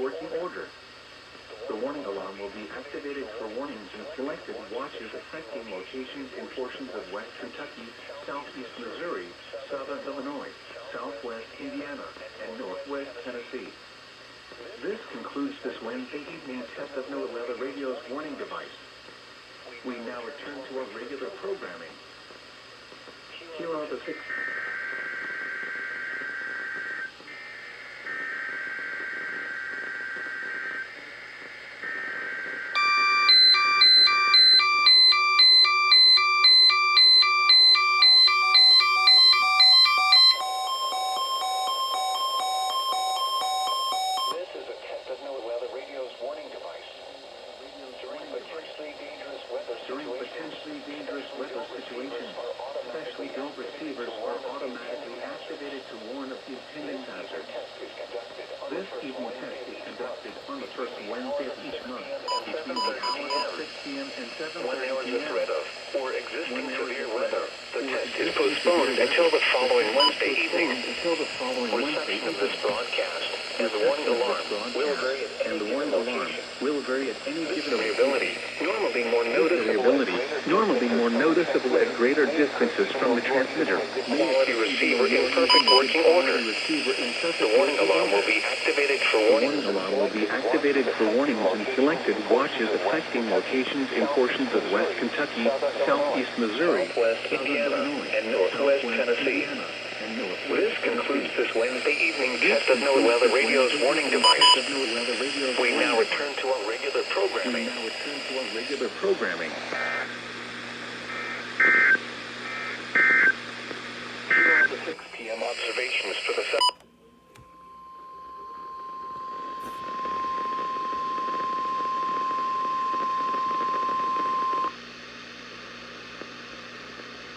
working order. The warning alarm will be activated for warnings in selected watches affecting locations in portions of West Kentucky, Southeast Missouri, Southern Illinois, Southwest Indiana, and Northwest Tennessee. This concludes this Wednesday evening test of NOAA Weather Radio's warning device. We now return to our regular programming. Here are the 6. During potentially dangerous weather situations, especially built receivers are automatically activated to warn of impending hazard. This evening test is conducted on the first Wednesday of each month between the hours of 6 p.m. and 7:30 When there is a p.m. threat of or existing severe weather, the test is postponed until the following Wednesday evening. Reception of this broadcast and the warning alarm will vary at any given location. This variability, normally more noticeable at greater distances from the transmitter. Quality receiver in perfect working order. The warning alarm will be activated for warnings in selected watches affecting locations in portions of West Kentucky, Southeast Missouri, Southwest Indiana, and Northwest Tennessee. This concludes this Wednesday evening test of NOAA Weather Radio's warning device. We now return to our regular programming. Here are the 6 p.m. observations for the